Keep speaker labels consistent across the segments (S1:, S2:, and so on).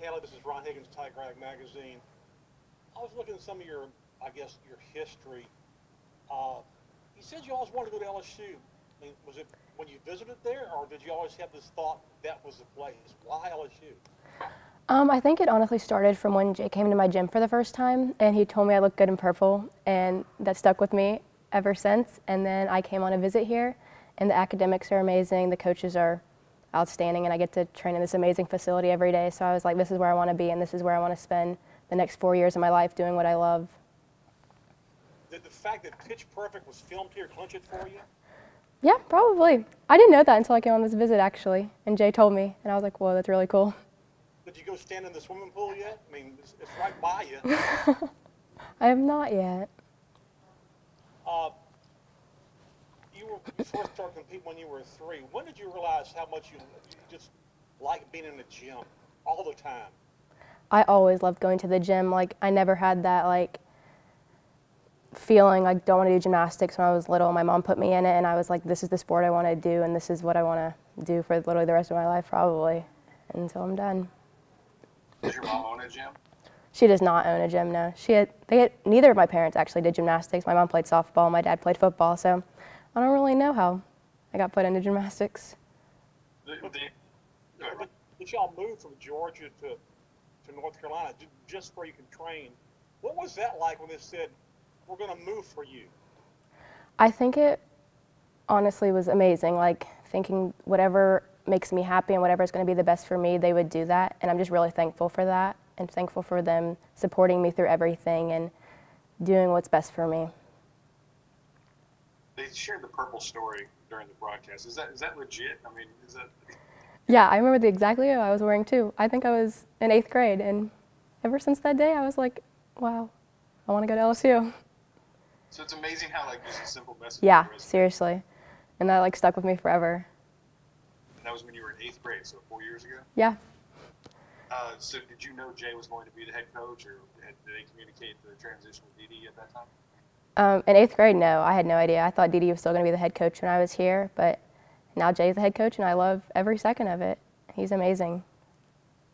S1: Haleigh, this is Ron Higgins, Tiger Rag Magazine. I was looking at some of your, I guess, your history. You said you always wanted to go to LSU. I mean, was it when you visited there, or did you always have this thought that was the place? Why LSU?
S2: I think it honestly started from when Jay came to my gym for the first time, and he told me I looked good in purple, and that stuck with me ever since. And then I came on a visit here, and the academics are amazing, the coaches are outstanding, and I get to train in this amazing facility every day. So I was like, this is where I want to be, and this is where I want to spend the next 4 years of my life doing what I love.
S1: Did the fact that Pitch Perfect was filmed here clinch it for you?
S2: Yeah, probably. I didn't know that until I came on this visit, actually, and Jay told me, and I was like, whoa, that's really cool.
S1: Did you go stand in the swimming pool yet? I mean, it's right by you.
S2: I have not yet.
S1: You first started competing when you were 3. When did you realize how much you just like being in the gym all the time?
S2: I always loved going to the gym. Like, I never had that, like, feeling like don't want to do gymnastics when I was little. My mom put me in it, and I was like, this is the sport I want to do, and this is what I want to do for literally the rest of my life, probably, until I'm done.
S3: Does your mom own a gym?
S2: She does not own a gym, no. Neither of my parents actually did gymnastics. My mom played softball, my dad played football, so I don't really know how I got put into gymnastics.
S1: But y'all moved from Georgia to North Carolina just where you can train. What was that like when they said, we're going to move for you?
S2: I think it honestly was amazing, like thinking whatever makes me happy and whatever is going to be the best for me, they would do that. And I'm just really thankful for that and thankful for them supporting me through everything and doing what's best for me.
S3: They shared the purple story during the broadcast. Is that legit? I mean, is that?
S2: Yeah, I remember the exact Leo I was wearing too. I think I was in 8th grade, and ever since that day, I was like, wow, I want to go to LSU.
S3: So it's amazing how like just a simple message.
S2: Yeah, seriously, and that like stuck with me forever.
S3: And that was when you were in 8th grade, so 4 years ago.
S2: Yeah.
S3: So did you know Jay was going to be the head coach, or did they communicate the transition with Dee Dee at that time?
S2: In 8th grade, no, I had no idea. I thought Dee Dee was still going to be the head coach when I was here, but now Jay's the head coach, and I love every second of it. He's amazing.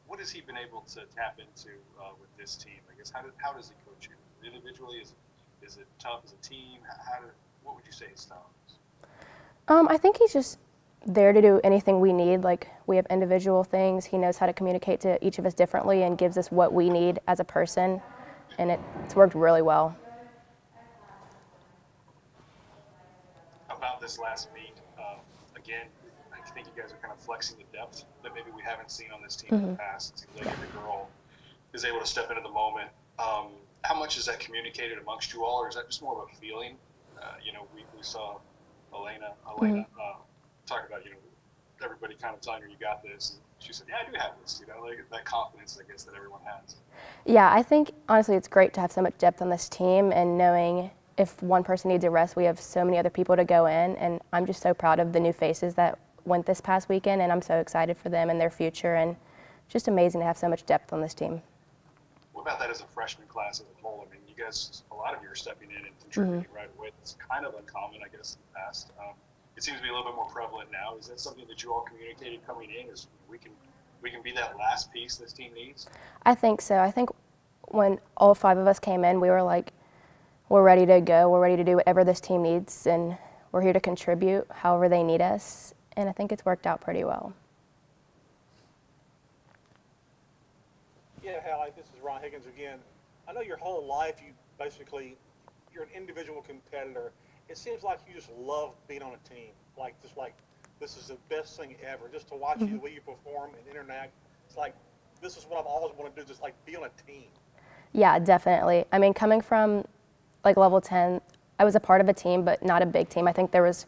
S3: What has he been able to tap into with this team? I guess how does he coach you individually? Is it tough as a team? What would you say his style is?
S2: I think he's just there to do anything we need. Like, we have individual things. He knows how to communicate to each of us differently and gives us what we need as a person, and it's worked really well.
S3: About this last meet, again, I think you guys are kind of flexing the depth that maybe we haven't seen on this team in the past. It seems like every girl is able to step into the moment. How much is that communicated amongst you all, or is that just more of a feeling? We saw Elena talk about, everybody kind of telling her you got this. And she said, yeah, I do have this, like that confidence, I guess, that everyone has.
S2: Yeah, I think, honestly, it's great to have so much depth on this team and knowing if one person needs a rest, we have so many other people to go in, and I'm just so proud of the new faces that went this past weekend, and I'm so excited for them and their future, and just amazing to have so much depth on this team.
S3: What about that as a freshman class as a whole? I mean, you guys, a lot of you are stepping in and contributing right away. It's kind of uncommon, I guess, in the past. It seems to be a little bit more prevalent now. Is that something that you all communicated coming in? Is we can be that last piece this team needs?
S2: I think so. I think when all 5 of us came in, we were like, we're ready to go. We're ready to do whatever this team needs, and we're here to contribute however they need us, and I think it's worked out pretty well.
S1: Yeah, Haleigh, this is Ron Higgins again. I know your whole life you're an individual competitor. It seems like you just love being on a team. Just like this is the best thing ever. Just to watch you, the way you perform and interact. It's like this is what I've always wanted to do, just like be on a team. Yeah,
S2: definitely. I mean, coming from like level 10, I was a part of a team, but not a big team. I think there was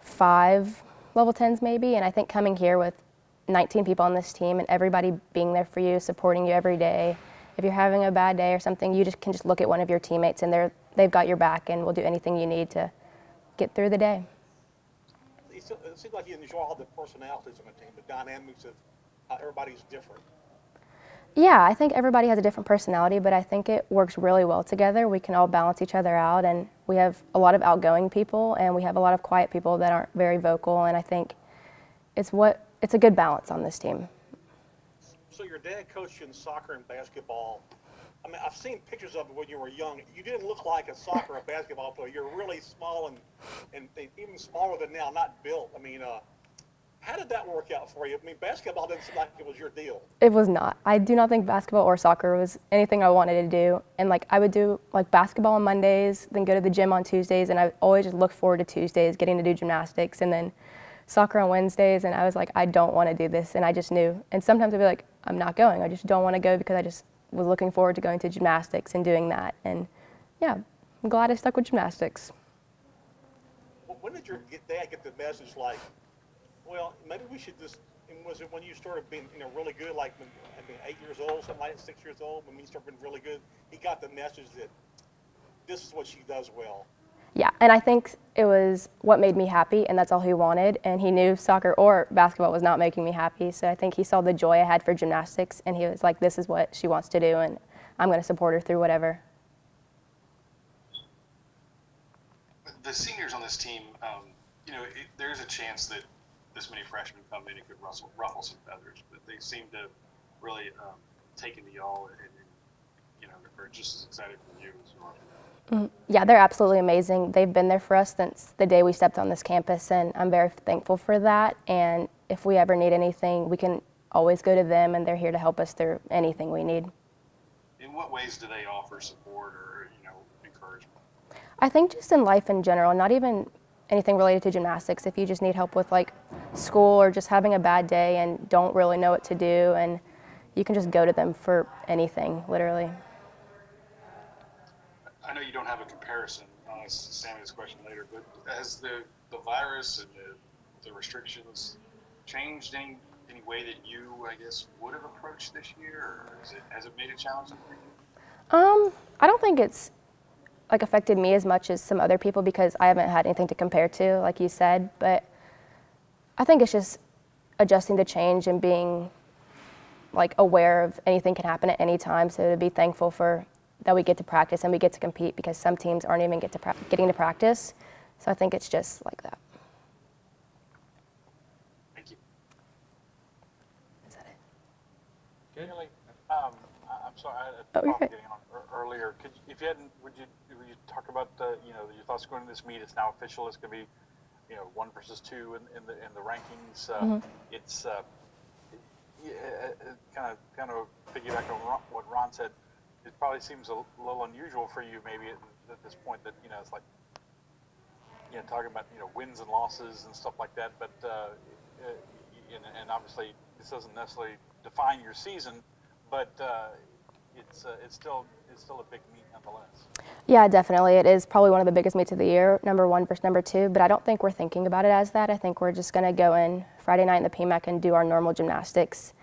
S2: 5 level 10s maybe, and I think coming here with 19 people on this team and everybody being there for you, supporting you every day. If you're having a bad day or something, you can just look at one of your teammates and they've got your back and will do anything you need to get through the day.
S1: It seems like you enjoy all the personalities on the team, the dynamics of how everybody's different.
S2: Yeah, I think everybody has a different personality, but I think it works really well together. We can all balance each other out, and we have a lot of outgoing people, and we have a lot of quiet people that aren't very vocal, and I think it's a good balance on this team.
S1: So your dad coached you in soccer and basketball. I mean, I've seen pictures of it when you were young. You didn't look like a soccer or basketball player. You're really small and even smaller than now, not built. I mean, how did that work out for you? I mean, basketball didn't seem like it was your deal.
S2: It was not. I do not think basketball or soccer was anything I wanted to do. And like I would do like basketball on Mondays, then go to the gym on Tuesdays, and I always just looked forward to Tuesdays, getting to do gymnastics, and then soccer on Wednesdays. And I was like, I don't want to do this, and I just knew. And sometimes I'd be like, I'm not going. I just don't want to go because I just was looking forward to going to gymnastics and doing that. And yeah, I'm glad I stuck with gymnastics.
S1: When did your dad get the message like, well, maybe we should just, and was it when you started being, really good, like when, 8 years old, something like that, 6 years old, when you started being really good, he got the message that this is what she does well?
S2: Yeah, and I think it was what made me happy, and that's all he wanted. And he knew soccer or basketball was not making me happy, so I think he saw the joy I had for gymnastics, and he was like, this is what she wants to do, and I'm going to support her through whatever.
S3: The seniors on this team, there's a chance that this many freshmen come in and could ruffle some feathers, but they seem to really taken to y'all and are just as excited for you as you are.
S2: Yeah, they're absolutely amazing. They've been there for us since the day we stepped on this campus, and I'm very thankful for that. And if we ever need anything, we can always go to them, and they're here to help us through anything we need.
S3: In what ways do they offer support or encouragement?
S2: I think just in life in general, not even anything related to gymnastics. If you just need help with like school or just having a bad day and don't really know what to do, and you can just go to them for anything, literally.
S3: I know you don't have a comparison. I'll ask Sammy this question later, but has the virus and the restrictions changed any way that you, I guess, would have approached this year, or has it made it challenging for you?
S2: I don't think it's like affected me as much as some other people because I haven't had anything to compare to, like you said, but I think it's just adjusting to change and being like aware of anything can happen at any time, so to be thankful for that we get to practice and we get to compete because some teams aren't even getting to practice, so I think it's just like that.
S3: Thank you.
S2: Is that it?
S4: Haleigh, I'm sorry, I had
S2: Oh,
S4: a
S2: you're
S4: problem
S2: good.
S4: getting on earlier. If you hadn't, would you talk about your thoughts going to this meet? It's now official. It's going to be 1 versus 2 in the rankings. It's kind of piggyback on what Ron said. It probably seems a little unusual for you maybe at this point that it's like talking about wins and losses and stuff like that. But and obviously this doesn't necessarily define your season, but it's still a big meet nonetheless.
S2: Yeah, definitely. It is probably one of the biggest meets of the year, number 1 versus number 2, but I don't think we're thinking about it as that. I think we're just going to go in Friday night in the PMAC and do our normal gymnastics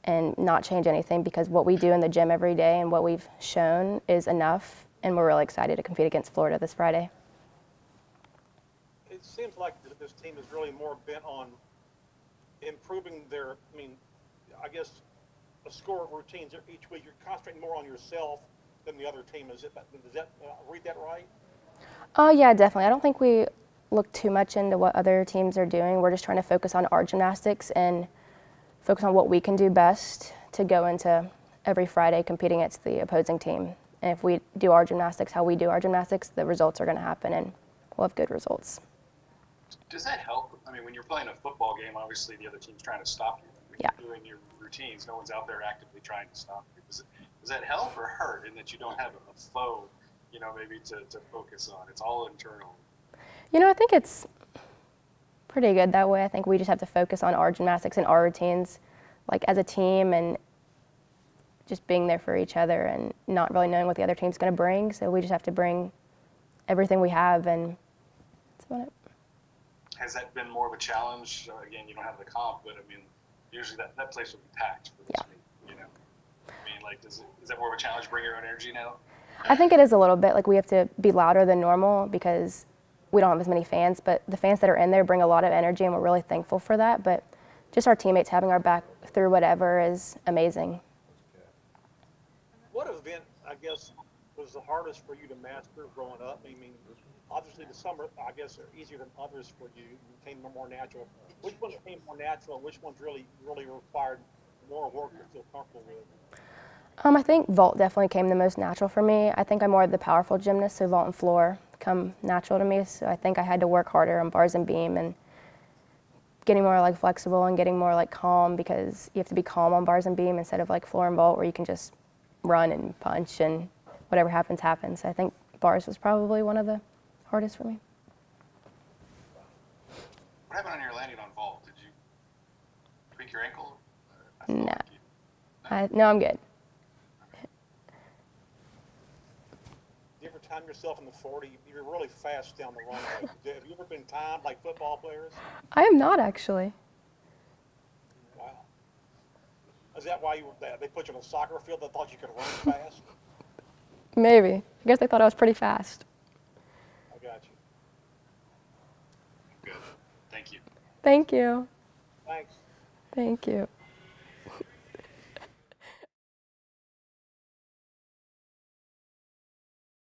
S2: and not change anything because what we do in the gym every day and what we've shown is enough, and we're really excited to compete against Florida this Friday.
S1: It seems like this team is really more bent on improving their, I guess, a score of routines each week. You're concentrating more on yourself than the other team. Does that read that right?
S2: Yeah, definitely. I don't think we look too much into what other teams are doing. We're just trying to focus on our gymnastics and focus on what we can do best to go into every Friday competing against the opposing team. And if we do our gymnastics how we do our gymnastics, the results are going to happen and we'll have good results.
S3: Does that help? I mean, when you're playing a football game, obviously the other team's trying to stop you. When you're doing your routines, no one's out there actively trying to stop you. Does that help or hurt in that you don't have a foe, maybe to focus on? It's all internal.
S2: I think it's pretty good that way. I think we just have to focus on our gymnastics and our routines, like as a team, and just being there for each other and not really knowing what the other team's going to bring. So we just have to bring everything we have, and that's about it.
S3: Has that been more of a challenge? Again, you don't have the comp, but usually that place will be packed for this meet. Is that more of a challenge? Bring your own energy now?
S2: I think it is a little bit. Like we have to be louder than normal because we don't have as many fans, but the fans that are in there bring a lot of energy, and we're really thankful for that. But just our teammates having our back through whatever is amazing.
S1: What event, I guess, was the hardest for you to master growing up? Obviously the summer, I guess, are easier than others for you. You became more natural. Which ones came more natural, and which ones really required more work you feel comfortable with?
S2: I think vault definitely came the most natural for me. I think I'm more of the powerful gymnast, so vault and floor come natural to me. So I think I had to work harder on bars and beam and getting more like flexible and getting more like calm, because you have to be calm on bars and beam instead of like floor and vault where you can just run and punch and whatever happens, happens. I think bars was probably one of the hardest for me.
S3: What happened on your landing on vault? Did you tweak your ankle?
S2: No. No, I'm good.
S1: Do you ever time yourself in the 40? You're really fast down the runway. Have you ever been timed like football players?
S2: I am not actually.
S1: Wow. Is that why they put you on a soccer field? They thought you could run fast?
S2: Maybe. I guess they thought I was pretty fast.
S1: I got you.
S3: Good. Thank you.
S2: Thank you.
S1: Thanks.
S2: Thank you.